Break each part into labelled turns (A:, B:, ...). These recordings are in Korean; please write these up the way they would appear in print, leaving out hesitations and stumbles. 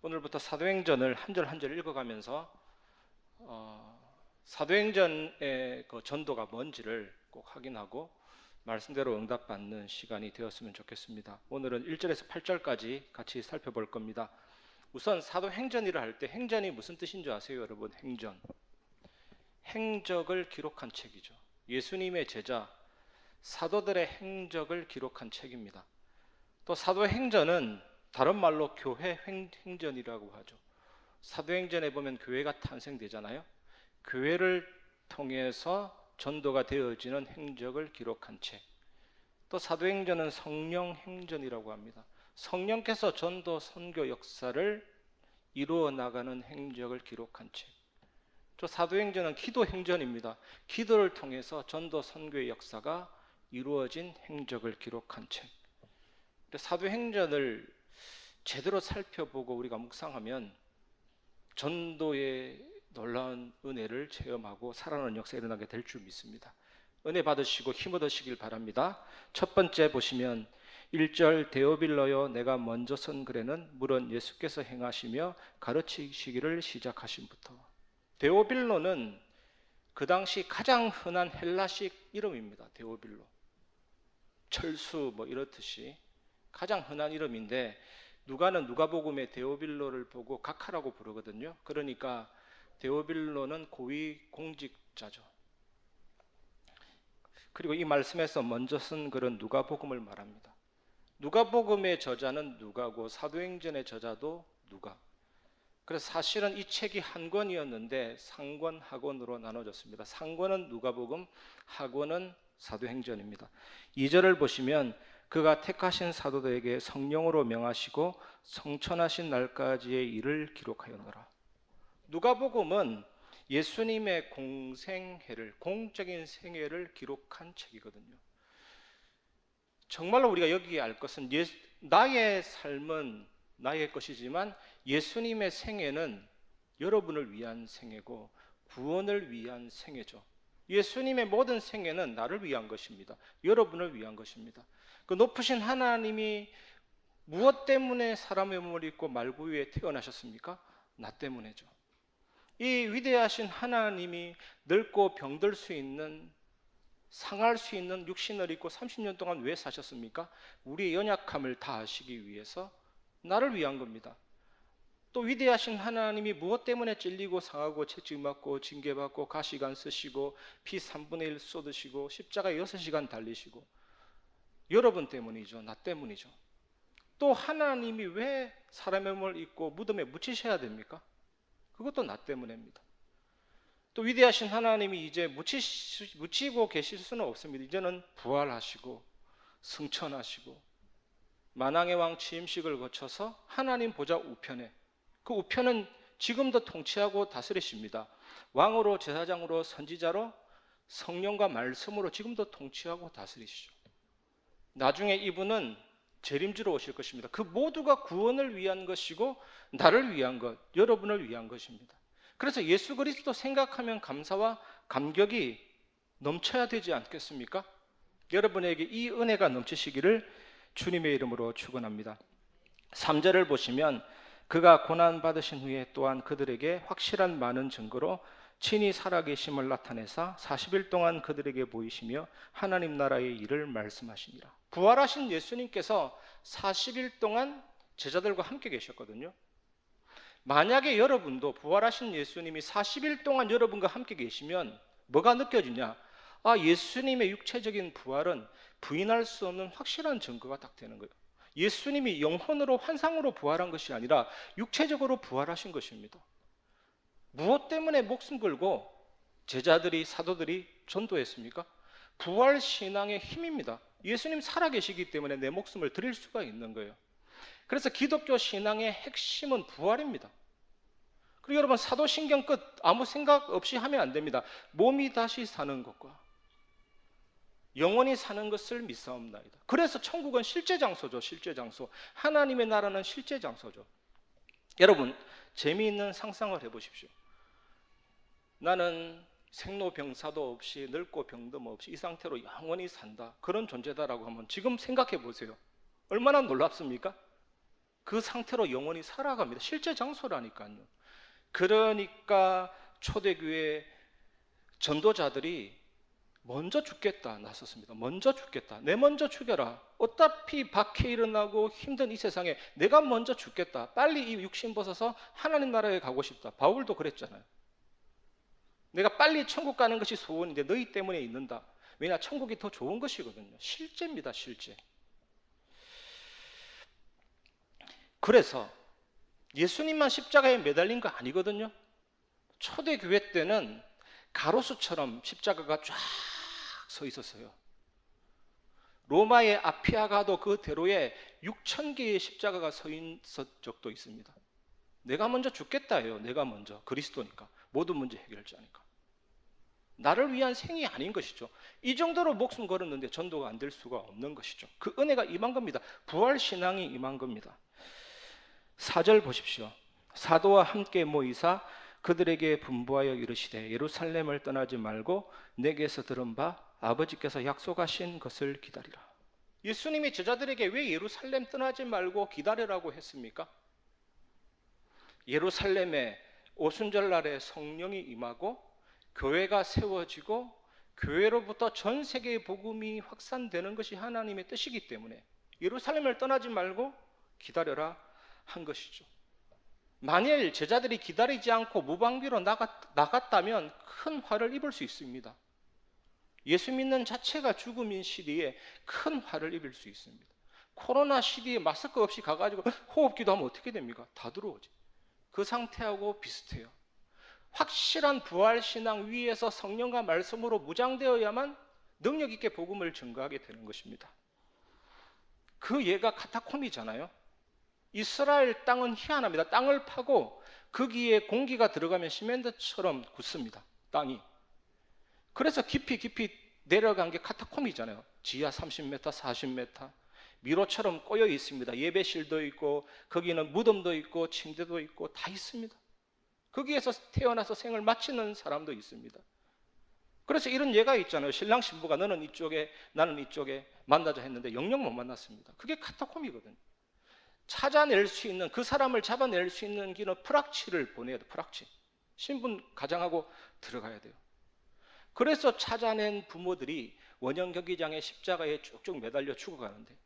A: 오늘부터 사도행전을 한 절 한 절 읽어가면서 사도행전의 그 전도가 뭔지를 꼭 확인하고 말씀대로 응답받는 시간이 되었으면 좋겠습니다. 오늘은 1절에서 8절까지 같이 살펴볼 겁니다. 우선 사도행전이라 할 때 행전이 무슨 뜻인 줄 아세요, 여러분? 행전. 행적을 기록한 책이죠. 예수님의 제자 사도들의 행적을 기록한 책입니다. 또 사도행전은 다른 말로 교회 행전이라고 하죠. 사도행전에 보면 교회가 탄생되잖아요. 교회를 통해서 전도가 되어지는 행적을 기록한 책. 또 사도행전은 성령 행전이라고 합니다. 성령께서 전도 선교 역사를 이루어 나가는 행적을 기록한 책. 또 사도행전은 기도 행전입니다. 기도를 통해서 전도 선교의 역사가 이루어진 행적을 기록한 책. 사도행전을 제대로 살펴보고 우리가 묵상하면 전도의 놀라운 은혜를 체험하고 살아나는 역사가 일어나게 될 줄 믿습니다. 은혜 받으시고 힘 얻으시길 바랍니다. 첫 번째 보시면 1절 데오빌로여 내가 먼저 쓴 글에는 물은 예수께서 행하시며 가르치시기를 시작하신부터. 데오빌로는 그 당시 가장 흔한 헬라식 이름입니다. 데오빌로. 철수 뭐 이렇듯이 가장 흔한 이름인데 누가는 누가복음의 데오빌로를 보고 각하라고 부르거든요. 그러니까 데오빌로는 고위 공직자죠. 그리고 이 말씀에서 먼저 쓴 글은 누가복음을 말합니다. 누가복음의 저자는 누가고 사도행전의 저자도 누가. 그래서 사실은 이 책이 한 권이었는데 상권, 하권으로 나눠졌습니다. 상권은 누가복음, 하권은 사도행전입니다. 2절을 보시면 그가 택하신 사도들에게 성령으로 명하시고 성천하신 날까지의 일을 기록하였노라. 누가복음은 예수님의 공생애를, 공적인 생애를 기록한 책이거든요. 정말로 우리가 여기에 알 것은 나의 삶은 나의 것이지만 예수님의 생애는 여러분을 위한 생애고 구원을 위한 생애죠. 예수님의 모든 생애는 나를 위한 것입니다. 여러분을 위한 것입니다. 그 높으신 하나님이 무엇 때문에 사람의 몸을 입고 말구 위에 태어나셨습니까? 나 때문에죠. 이 위대하신 하나님이 늙고 병들 수 있는, 상할 수 있는 육신을 입고 30년 동안 왜 사셨습니까? 우리의 연약함을 다하시기 위해서 나를 위한 겁니다. 또 위대하신 하나님이 무엇 때문에 찔리고 상하고 채찍맞고 징계받고 가시관 쓰시고 피 3분의 1 쏟으시고 십자가에 6시간 달리시고 여러분 때문이죠. 나 때문이죠. 또 하나님이 왜 사람의 몸을 입고 무덤에 묻히셔야 됩니까? 그것도 나 때문입니다. 또 위대하신 하나님이 이제 묻히고 계실 수는 없습니다. 이제는 부활하시고 승천하시고 만왕의 왕 취임식을 거쳐서 하나님 보좌 우편에, 그 우편은 지금도 통치하고 다스리십니다. 왕으로, 제사장으로, 선지자로, 성령과 말씀으로 지금도 통치하고 다스리시죠. 나중에 이분은 재림주로 오실 것입니다. 그 모두가 구원을 위한 것이고 나를 위한 것, 여러분을 위한 것입니다. 그래서 예수 그리스도 생각하면 감사와 감격이 넘쳐야 되지 않겠습니까? 여러분에게 이 은혜가 넘치시기를 주님의 이름으로 축원합니다. 3절을 보시면 그가 고난받으신 후에 또한 그들에게 확실한 많은 증거로 친히 살아계심을 나타내사 40일 동안 그들에게 보이시며 하나님 나라의 일을 말씀하시니라. 부활하신 예수님께서 40일 동안 제자들과 함께 계셨거든요. 만약에 여러분도 부활하신 예수님이 40일 동안 여러분과 함께 계시면 뭐가 느껴지냐? 예수님의 육체적인 부활은 부인할 수 없는 확실한 증거가 딱 되는 거예요. 예수님이 영혼으로 환상으로 부활한 것이 아니라 육체적으로 부활하신 것입니다. 무엇 때문에 목숨 걸고 제자들이, 사도들이 전도했습니까? 부활 신앙의 힘입니다. 예수님 살아계시기 때문에 내 목숨을 드릴 수가 있는 거예요. 그래서 기독교 신앙의 핵심은 부활입니다. 그리고 여러분, 사도신경 끝 아무 생각 없이 하면 안 됩니다. 몸이 다시 사는 것과 영원히 사는 것을 믿사옵나이다. 그래서 천국은 실제 장소죠. 실제 장소. 하나님의 나라는 실제 장소죠. 여러분, 재미있는 상상을 해보십시오. 나는 생로병사도 없이 늙고 병도 없이 이 상태로 영원히 산다. 그런 존재다라고 하면 지금 생각해 보세요. 얼마나 놀랍습니까? 그 상태로 영원히 살아갑니다. 실제 장소라니까요. 그러니까 초대교회 전도자들이 먼저 죽겠다 나섰습니다. 먼저 죽겠다. 내 먼저 죽여라. 어차피 박해 일어나고 힘든 이 세상에 내가 먼저 죽겠다. 빨리 이 육신 벗어서 하나님 나라에 가고 싶다. 바울도 그랬잖아요. 내가 빨리 천국 가는 것이 소원인데 너희 때문에 있는다. 왜냐? 천국이 더 좋은 것이거든요. 실제입니다. 실제. 그래서 예수님만 십자가에 매달린 거 아니거든요. 초대교회 때는 가로수처럼 십자가가 쫙 서 있었어요. 로마의 아피아가도 그 대로에 6,000개의 십자가가 서 있었 적도 있습니다. 내가 먼저 죽겠다예요. 내가 먼저. 그리스도니까. 모든 문제 해결자니까. 나를 위한 생이 아닌 것이죠. 이 정도로 목숨 걸었는데 전도가 안 될 수가 없는 것이죠. 그 은혜가 임한 겁니다. 부활신앙이 임한 겁니다. 4절 보십시오. 사도와 함께 모이사 그들에게 분부하여 이르시되 예루살렘을 떠나지 말고 내게서 들은 바 아버지께서 약속하신 것을 기다리라. 예수님이 제자들에게 왜 예루살렘 떠나지 말고 기다리라고 했습니까? 예루살렘에 오순절날에 성령이 임하고 교회가 세워지고 교회로부터 전 세계의 복음이 확산되는 것이 하나님의 뜻이기 때문에 예루살렘을 떠나지 말고 기다려라 한 것이죠. 만일 제자들이 기다리지 않고 무방비로 나갔다면 큰 화를 입을 수 있습니다. 예수 믿는 자체가 죽음인 시대에 큰 화를 입을 수 있습니다. 코로나 시대에 마스크 없이 가가지고 호흡기도 하면 어떻게 됩니까? 다 들어오지. 그 상태하고 비슷해요. 확실한 부활신앙 위에서 성령과 말씀으로 무장되어야만 능력 있게 복음을 증거하게 되는 것입니다. 그 예가 카타콤이잖아요. 이스라엘 땅은 희한합니다. 땅을 파고 거기에 공기가 들어가면 시멘트처럼 굳습니다. 땅이. 그래서 깊이 내려간 게 카타콤이잖아요. 지하 30m, 40m. 미로처럼 꼬여 있습니다. 예배실도 있고 거기는 무덤도 있고 침대도 있고 다 있습니다. 거기에서 태어나서 생을 마치는 사람도 있습니다. 그래서 이런 예가 있잖아요. 신랑 신부가 너는 이쪽에 나는 이쪽에 만나자 했는데 영영 못 만났습니다. 그게 카타콤이거든요. 찾아낼 수 있는, 그 사람을 잡아낼 수 있는 길은 프락치를 보내야 돼요. 프락치. 신분 가장하고 들어가야 돼요. 그래서 찾아낸 부모들이 원형 경기장에 십자가에 쭉쭉 매달려 죽어가는데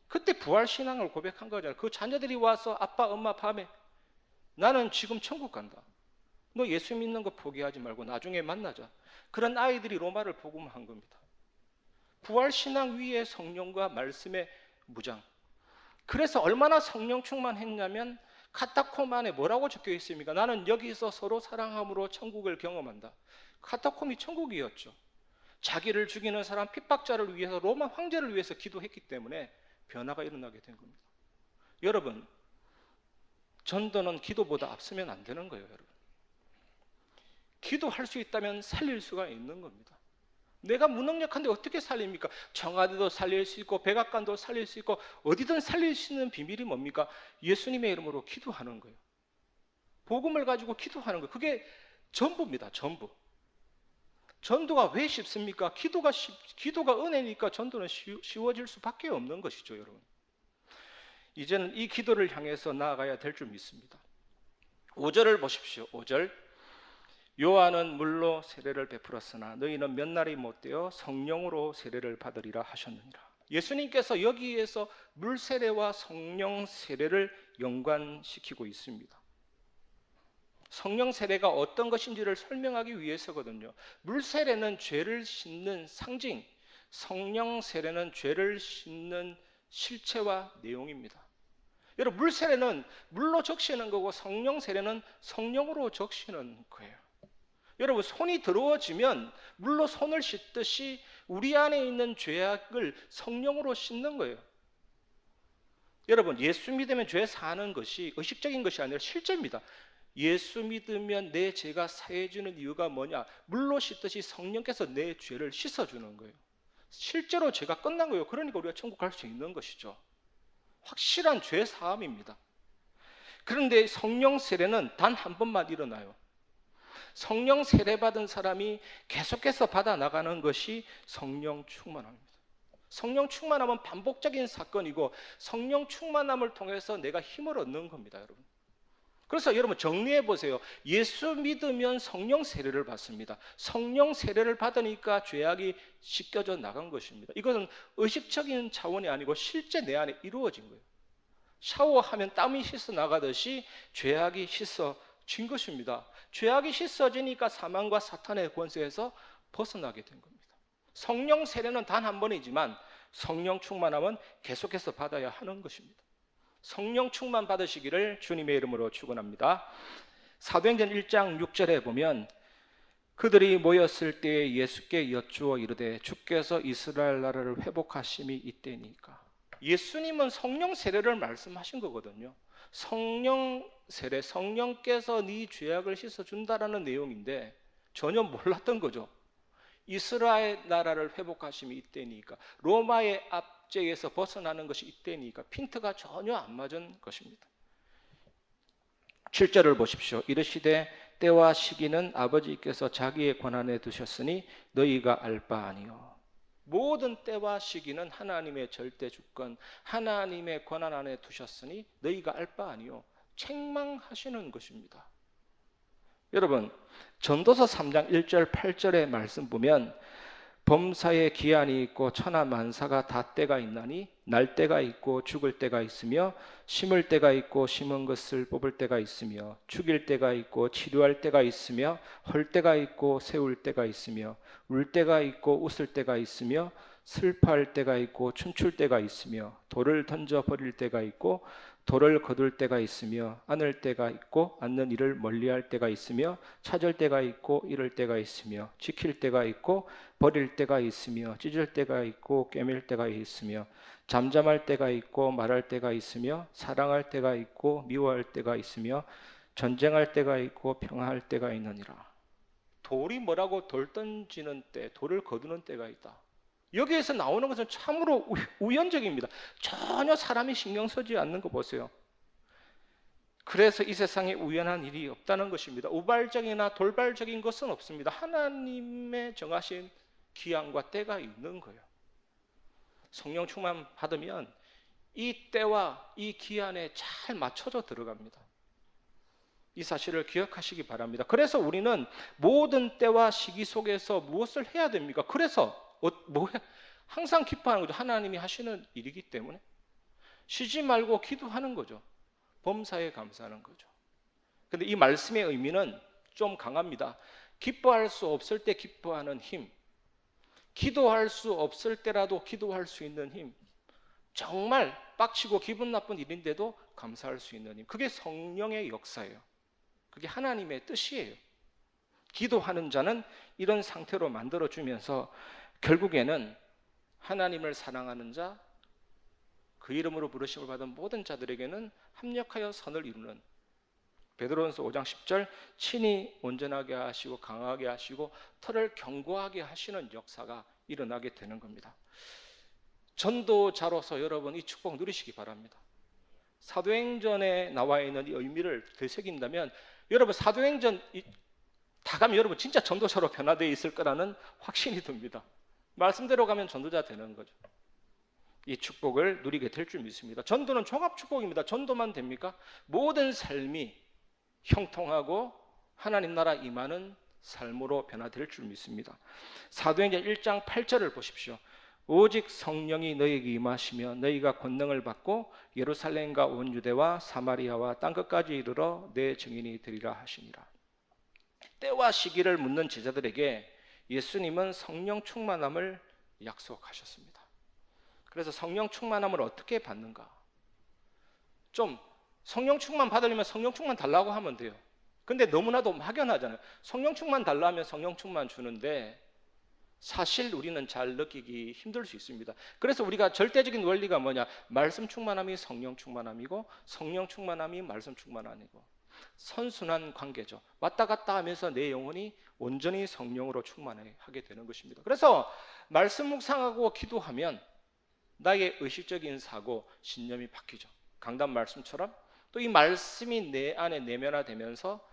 A: 그때 부활신앙을 고백한 거잖아요. 그 자녀들이 와서 아빠 엄마 밤에 나는 지금 천국 간다. 너 예수 믿는 거 포기하지 말고 나중에 만나자. 그런 아이들이 로마를 복음한 겁니다. 부활신앙 위에 성령과 말씀의 무장. 그래서 얼마나 성령 충만했냐면 카타콤 안에 뭐라고 적혀 있습니까? 나는 여기서 서로 사랑함으로 천국을 경험한다. 카타콤이 천국이었죠. 자기를 죽이는 사람, 핍박자를 위해서, 로마 황제를 위해서 기도했기 때문에 변화가 일어나게 된 겁니다. 여러분, 전도는 기도보다 앞서면 안 되는 거예요. 여러분, 기도할 수 있다면 살릴 수가 있는 겁니다. 내가 무능력한데 어떻게 살립니까? 청와대도 살릴 수 있고 백악관도 살릴 수 있고 어디든 살릴 수 있는 비밀이 뭡니까? 예수님의 이름으로 기도하는 거예요. 복음을 가지고 기도하는 거예요. 그게 전부입니다. 전부. 전도가 왜 쉽습니까? 기도가 은혜니까 전도는 쉬워질 수밖에 없는 것이죠. 여러분, 이제는 이 기도를 향해서 나아가야 될 줄 믿습니다. 5절을 보십시오. 5절. 요한은 물로 세례를 베풀었으나 너희는 몇 날이 못되어 성령으로 세례를 받으리라 하셨느니라. 예수님께서 여기에서 물 세례와 성령 세례를 연관시키고 있습니다. 성령 세례가 어떤 것인지를 설명하기 위해서거든요. 물 세례는 죄를 씻는 상징, 성령 세례는 죄를 씻는 실체와 내용입니다. 여러분, 물 세례는 물로 적시는 거고 성령 세례는 성령으로 적시는 거예요. 여러분, 손이 더러워지면 물로 손을 씻듯이 우리 안에 있는 죄악을 성령으로 씻는 거예요. 여러분, 예수 믿으면 죄 사는 것이 의식적인 것이 아니라 실제입니다. 예수 믿으면 내 죄가 사해지는 이유가 뭐냐? 물로 씻듯이 성령께서 내 죄를 씻어주는 거예요. 실제로 죄가 끝난 거예요. 그러니까 우리가 천국 갈 수 있는 것이죠. 확실한 죄 사함입니다. 그런데 성령 세례는 단 한 번만 일어나요. 성령 세례 받은 사람이 계속해서 받아 나가는 것이 성령 충만합니다. 성령 충만함은 반복적인 사건이고 성령 충만함을 통해서 내가 힘을 얻는 겁니다, 여러분. 그래서 여러분 정리해 보세요. 예수 믿으면 성령 세례를 받습니다. 성령 세례를 받으니까 죄악이 씻겨져 나간 것입니다. 이것은 의식적인 차원이 아니고 실제 내 안에 이루어진 거예요. 샤워하면 땀이 씻어 나가듯이 죄악이 씻어진 것입니다. 죄악이 씻어지니까 사망과 사탄의 권세에서 벗어나게 된 겁니다. 성령 세례는 단 한 번이지만 성령 충만함은 계속해서 받아야 하는 것입니다. 성령 충만 받으시기를 주님의 이름으로 축원합니다. 사도행전 1장 6절에 보면 그들이 모였을 때에 예수께 여쭈어 이르되 주께서 이스라엘 나라를 회복하심이 이때니까. 예수님은 성령 세례를 말씀하신 거거든요. 성령 세례, 성령께서 네 죄악을 씻어준다라는 내용인데 전혀 몰랐던 거죠. 이스라엘 나라를 회복하심이 이때니까, 로마의 압제에서 벗어나는 것이 이때니까 핀트가 전혀 안 맞은 것입니다. 7절을 보십시오. 이르시되 때와 시기는 아버지께서 자기의 권한에 두셨으니 너희가 알 바 아니요. 모든 때와 시기는 하나님의 절대 주권, 하나님의 권한 안에 두셨으니 너희가 알 바 아니요. 책망하시는 것입니다. 여러분, 전도서 3장 1절 8절의 말씀 보면 범사에 기한이 있고 천하 만사가 다 때가 있나니 날 때가 있고 죽을 때가 있으며 심을 때가 있고 심은 것을 뽑을 때가 있으며 죽일 때가 있고 치료할 때가 있으며 헐 때가 있고 세울 때가 있으며 울 때가 있고 웃을 때가 있으며 슬퍼할 때가 있고 춤출 때가 있으며 돌을 던져 버릴 때가 있고 돌을 거둘 때가 있으며 안을 때가 있고 앉는 일을 멀리할 때가 있으며 찾을 때가 있고 잃을 때가 있으며 지킬 때가 있고 버릴 때가 있으며 찢을 때가 있고 꿰맬 때가 있으며 잠잠할 때가 있고 말할 때가 있으며 사랑할 때가 있고 미워할 때가 있으며 전쟁할 때가 있고 평화할 때가 있느니라. 돌이 뭐라고? 돌 던지는 때, 돌을 거두는 때가 있다. 여기에서 나오는 것은 참으로 우연적입니다. 전혀 사람이 신경 쓰지 않는 거 보세요. 그래서 이 세상에 우연한 일이 없다는 것입니다. 우발적이나 돌발적인 것은 없습니다. 하나님의 정하신 기한과 때가 있는 거예요. 성령 충만 받으면 이 때와 이 기한에 잘 맞춰져 들어갑니다. 이 사실을 기억하시기 바랍니다. 그래서 우리는 모든 때와 시기 속에서 무엇을 해야 됩니까? 그래서 항상 기뻐하는 거죠. 하나님이 하시는 일이기 때문에 쉬지 말고 기도하는 거죠. 범사에 감사하는 거죠. 근데 이 말씀의 의미는 좀 강합니다. 기뻐할 수 없을 때 기뻐하는 힘, 기도할 수 없을 때라도 기도할 수 있는 힘, 정말 빡치고 기분 나쁜 일인데도 감사할 수 있는 힘, 그게 성령의 역사예요. 그게 하나님의 뜻이에요. 기도하는 자는 이런 상태로 만들어주면서 결국에는 하나님을 사랑하는 자, 그 이름으로 부르심을 받은 모든 자들에게는 합력하여 선을 이루는, 베드로전서 5장 10절, 친히 온전하게 하시고 강하게 하시고 털을 견고하게 하시는 역사가 일어나게 되는 겁니다. 전도자로서 여러분 이 축복 누리시기 바랍니다. 사도행전에 나와 있는 이 의미를 되새긴다면 여러분 사도행전 다 가면 여러분 진짜 전도자로 변화되어 있을 거라는 확신이 듭니다. 말씀대로 가면 전도자 되는 거죠. 이 축복을 누리게 될 줄 믿습니다. 전도는 종합 축복입니다. 전도만 됩니까? 모든 삶이 형통하고 하나님 나라 임하는 삶으로 변화될 줄 믿습니다. 사도행전 1장 8절을 보십시오. 오직 성령이 너희에게 임하시며 너희가 권능을 받고 예루살렘과 온 유대와 사마리아와 땅끝까지 이르러 내 증인이 되리라 하시니라. 때와 시기를 묻는 제자들에게 예수님은 성령 충만함을 약속하셨습니다. 그래서 성령 충만함을 어떻게 받는가? 좀 성령 충만 받으려면 성령 충만 달라고 하면 돼요. 근데 너무나도 막연하잖아요. 성령 충만 달라 하면 성령 충만 주는데 사실 우리는 잘 느끼기 힘들 수 있습니다. 그래서 우리가 절대적인 원리가 뭐냐? 말씀 충만함이 성령 충만함이고 성령 충만함이 말씀 충만함이고 선순환 관계죠. 왔다 갔다 하면서 내 영혼이 온전히 성령으로 충만하게 되는 것입니다. 그래서 말씀 묵상하고 기도하면 나의 의식적인 사고, 신념이 바뀌죠. 강단 말씀처럼 또 이 말씀이 내 안에 내면화되면서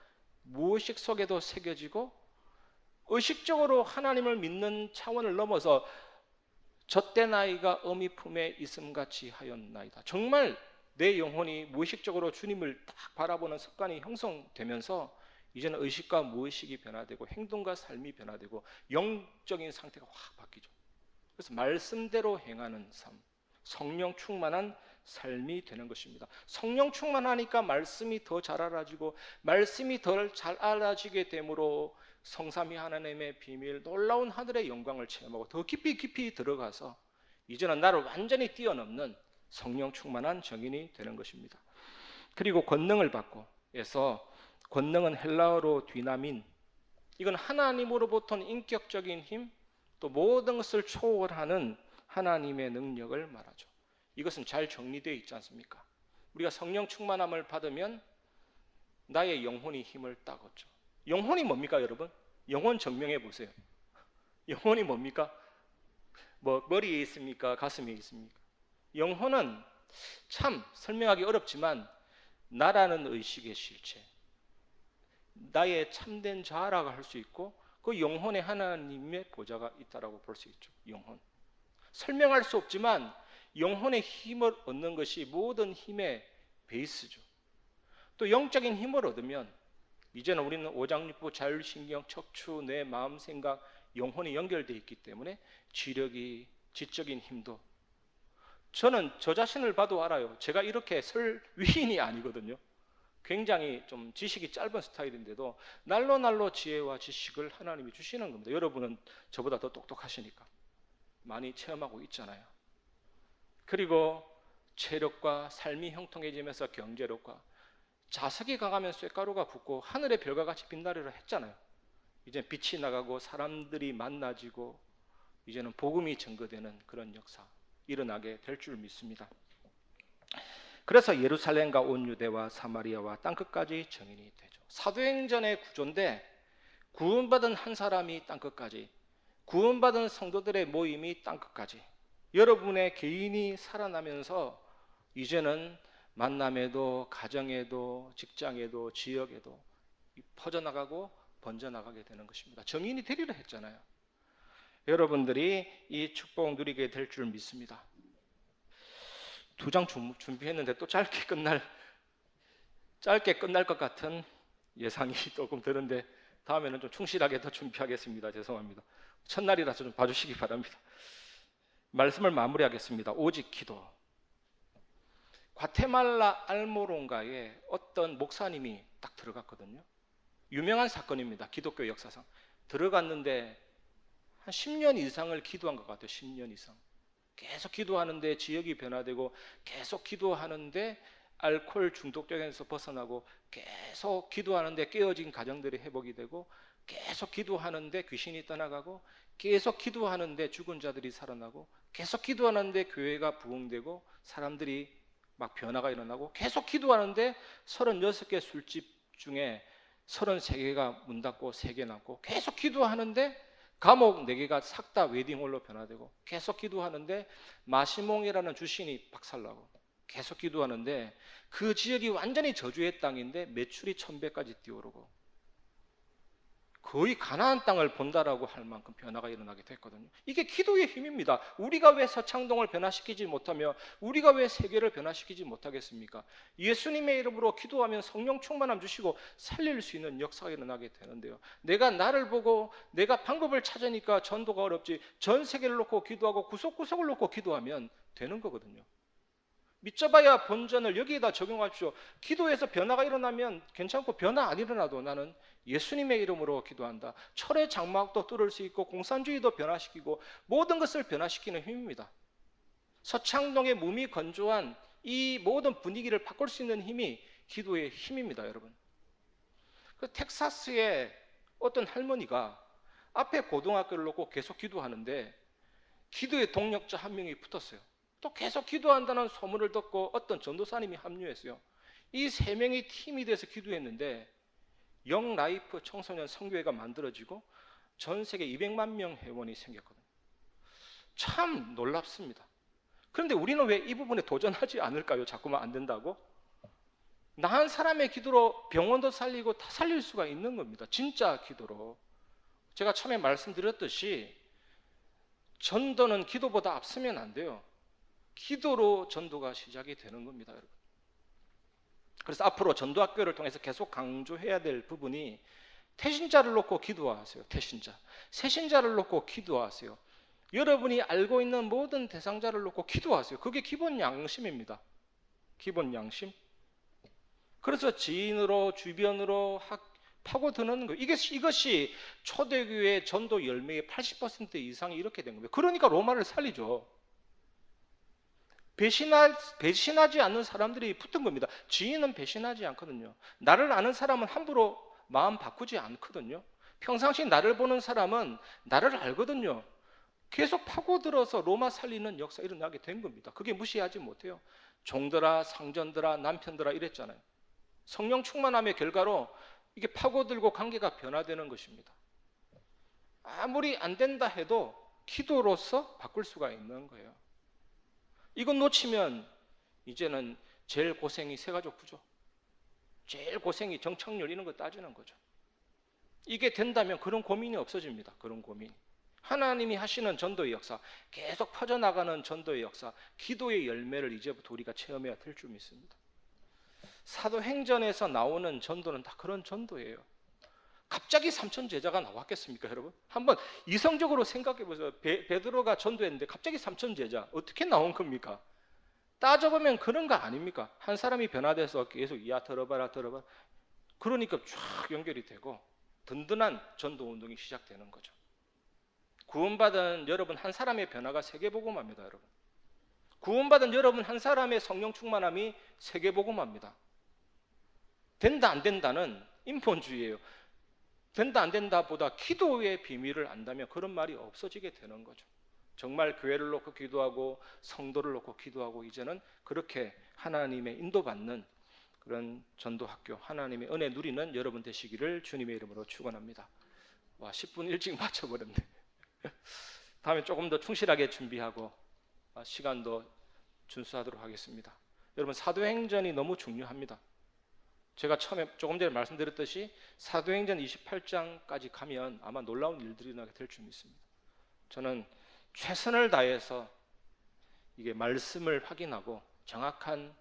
A: 무의식 속에도 새겨지고 의식적으로 하나님을 믿는 차원을 넘어서 젖된 아이가 어미 품에 있음같이 하였나이다. 정말 내 영혼이 무의식적으로 주님을 딱 바라보는 습관이 형성되면서 이제는 의식과 무의식이 변화되고 행동과 삶이 변화되고 영적인 상태가 확 바뀌죠. 그래서 말씀대로 행하는 삶, 성령 충만한 삶이 되는 것입니다. 성령 충만하니까 말씀이 더 잘 알아지고 말씀이 더 잘 알아지게 되므로 성삼위 하나님의 비밀, 놀라운 하늘의 영광을 체험하고 더 깊이 들어가서 이제는 나를 완전히 뛰어넘는 성령 충만한 정인이 되는 것입니다. 그리고 권능을 받고 해서 권능은 헬라어로 뒤나민, 이건 하나님으로부터 인격적인 힘, 또 모든 것을 초월하는 하나님의 능력을 말하죠. 이것은 잘 정리되어 있지 않습니까? 우리가 성령 충만함을 받으면 나의 영혼이 힘을 딱 얻죠. 영혼이 뭡니까 여러분? 영혼 증명해 보세요. 영혼이 뭡니까? 뭐 머리에 있습니까? 가슴에 있습니까? 영혼은 참 설명하기 어렵지만 나라는 의식의 실체, 나의 참된 자아라고 할 수 있고 그 영혼에 하나님의 보좌가 있다라고 볼 수 있죠. 영혼. 설명할 수 없지만 영혼의 힘을 얻는 것이 모든 힘의 베이스죠. 또 영적인 힘을 얻으면 이제는 우리는 오장육부, 자율신경, 척추, 뇌, 마음, 생각, 영혼이 연결되어 있기 때문에 지력이, 지적인 힘도, 저는 저 자신을 봐도 알아요. 제가 이렇게 설 위인이 아니거든요. 굉장히 좀 지식이 짧은 스타일인데도 날로 지혜와 지식을 하나님이 주시는 겁니다. 여러분은 저보다 더 똑똑하시니까 많이 체험하고 있잖아요. 그리고 체력과 삶이 형통해지면서 경제력과, 자석이 강하면 쇳가루가 붙고 하늘의 별과 같이 빛나리라 했잖아요. 이제 빛이 나가고 사람들이 만나지고 이제는 복음이 증거되는 그런 역사 일어나게 될 줄 믿습니다. 그래서 예루살렘과 온 유대와 사마리아와 땅끝까지 증인이 되죠. 사도행전의 구조인데 구원받은 한 사람이 땅끝까지, 구원받은 성도들의 모임이 땅끝까지, 여러분의 개인이 살아나면서 이제는 만남에도, 가정에도, 직장에도, 지역에도 퍼져나가고 번져나가게 되는 것입니다. 증인이 되리라 했잖아요. 여러분들이 이 축복 누리게 될 줄 믿습니다. 2장 준비했는데 또 짧게 끝날 것 같은 예상이 조금 드는데 다음에는 좀 충실하게 더 준비하겠습니다. 죄송합니다. 첫날이라서 좀 봐주시기 바랍니다. 말씀을 마무리하겠습니다. 오직 기도. 과테말라 알모론가에 어떤 목사님이 딱 들어갔거든요. 유명한 사건입니다. 기독교 역사상. 들어갔는데 한 10년 이상을 기도한 것 같아요. 10년 이상. 계속 기도하는데 지역이 변화되고, 계속 기도하는데 알코올 중독적에서 벗어나고, 계속 기도하는데 깨어진 가정들이 회복이 되고, 계속 기도하는데 귀신이 떠나가고, 계속 기도하는데 죽은 자들이 살아나고, 계속 기도하는데 교회가 부흥되고 사람들이 막 변화가 일어나고, 계속 기도하는데 36개 술집 중에 33개가 문 닫고 3개 남고, 계속 기도하는데 감옥 4개가 싹 다 웨딩홀로 변화되고, 계속 기도하는데 마시몽이라는 주신이 박살나고, 계속 기도하는데 그 지역이 완전히 저주의 땅인데 매출이 1000배까지 뛰어오르고 거의 가나안 땅을 본다라고 할 만큼 변화가 일어나게 됐거든요. 이게 기도의 힘입니다. 우리가 왜 서창동을 변화시키지 못하며 우리가 왜 세계를 변화시키지 못하겠습니까? 예수님의 이름으로 기도하면 성령 충만함 주시고 살릴 수 있는 역사가 일어나게 되는데요. 내가 나를 보고 내가 방법을 찾으니까 전도가 어렵지, 전 세계를 놓고 기도하고 구석구석을 놓고 기도하면 되는 거거든요. 믿져봐야 본전을 여기에다 적용하십시오. 기도에서 변화가 일어나면 괜찮고, 변화 안 일어나도 나는 예수님의 이름으로 기도한다. 철의 장막도 뚫을 수 있고 공산주의도 변화시키고 모든 것을 변화시키는 힘입니다. 서창동의 몸이 건조한 이 모든 분위기를 바꿀 수 있는 힘이 기도의 힘입니다, 여러분. 그 텍사스의 어떤 할머니가 앞에 고등학교를 놓고 계속 기도하는데 기도의 동력자 한 명이 붙었어요. 또 계속 기도한다는 소문을 듣고 어떤 전도사님이 합류했어요. 이 3명이 팀이 돼서 기도했는데 영라이프 청소년 선교회가 만들어지고 전 세계 200만 명 회원이 생겼거든요. 참 놀랍습니다. 그런데 우리는 왜 이 부분에 도전하지 않을까요? 자꾸만 안 된다고? 나한 사람의 기도로 병원도 살리고 다 살릴 수가 있는 겁니다. 진짜 기도로. 제가 처음에 말씀드렸듯이 전도는 기도보다 앞서면 안 돼요. 기도로 전도가 시작이 되는 겁니다, 여러분. 그래서 앞으로 전도학교를 통해서 계속 강조해야 될 부분이 태신자를 놓고 기도하세요. 태신자. 새신자를 놓고 기도하세요. 여러분이 알고 있는 모든 대상자를 놓고 기도하세요. 그게 기본 양심입니다. 기본 양심. 그래서 지인으로 주변으로 파고드는 거. 이것이 초대교회 전도 열매의 80% 이상이 이렇게 된 겁니다. 그러니까 로마를 살리죠. 배신하지 않는 사람들이 붙은 겁니다. 지인은 배신하지 않거든요. 나를 아는 사람은 함부로 마음 바꾸지 않거든요. 평상시 나를 보는 사람은 나를 알거든요. 계속 파고들어서 로마 살리는 역사 일어나게 된 겁니다. 그게 무시하지 못해요. 종들아, 상전들아, 남편들아 이랬잖아요. 성령 충만함의 결과로 이게 파고들고 관계가 변화되는 것입니다. 아무리 안 된다 해도 기도로서 바꿀 수가 있는 거예요. 이건 놓치면 이제는 제일 고생이 새가족 구조, 제일 고생이 정착률 이런 거 따지는 거죠. 이게 된다면 그런 고민이 없어집니다. 그런 고민. 하나님이 하시는 전도의 역사, 계속 퍼져나가는 전도의 역사, 기도의 열매를 이제부터 우리가 체험해야 될 줄 믿습니다. 사도행전에서 나오는 전도는 다 그런 전도예요. 갑자기 3천 제자가 나왔겠습니까, 여러분? 한번 이성적으로 생각해 보세요. 베드로가 전도했는데 갑자기 3천 제자 어떻게 나온 겁니까? 따져보면 그런 거 아닙니까? 한 사람이 변화돼서 계속 야 들어봐라. 그러니까 쫙 연결이 되고 든든한 전도 운동이 시작되는 거죠. 구원받은 여러분 한 사람의 변화가 세계복음화입니다, 여러분. 구원받은 여러분 한 사람의 성령 충만함이 세계복음화입니다. 된다 안 된다는 인본주의예요. 된다 안 된다 보다 기도의 비밀을 안다면 그런 말이 없어지게 되는 거죠. 정말 교회를 놓고 기도하고 성도를 놓고 기도하고 이제는 그렇게 하나님의 인도받는 그런 전도학교, 하나님의 은혜 누리는 여러분 되시기를 주님의 이름으로 축원합니다. 와, 10분 일찍 맞춰버렸네. 다음에 조금 더 충실하게 준비하고 시간도 준수하도록 하겠습니다. 여러분, 사도행전이 너무 중요합니다. 제가 처음에 조금 전에 말씀드렸듯이 사도행전 28장까지 가면 아마 놀라운 일들이 일어나게 될 줄 믿습니다. 저는 최선을 다해서 이게 말씀을 확인하고 정확한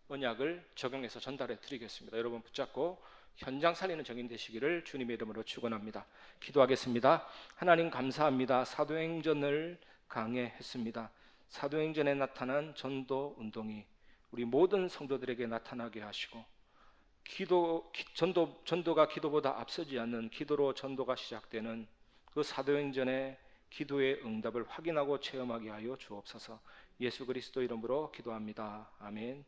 A: 언약을 적용해서 전달해 드리겠습니다. 여러분 붙잡고 현장 살리는 정인 되시기를 주님의 이름으로 축원합니다. 기도하겠습니다. 하나님 감사합니다. 사도행전을 강해했습니다. 사도행전에 나타난 전도 운동이 우리 모든 성도들에게 나타나게 하시고 전도가 기도보다 앞서지 않는 기도로 전도가 시작되는 그 사도행전의 기도의 응답을 확인하고 체험하게 하여 주옵소서. 예수 그리스도 이름으로 기도합니다. 아멘.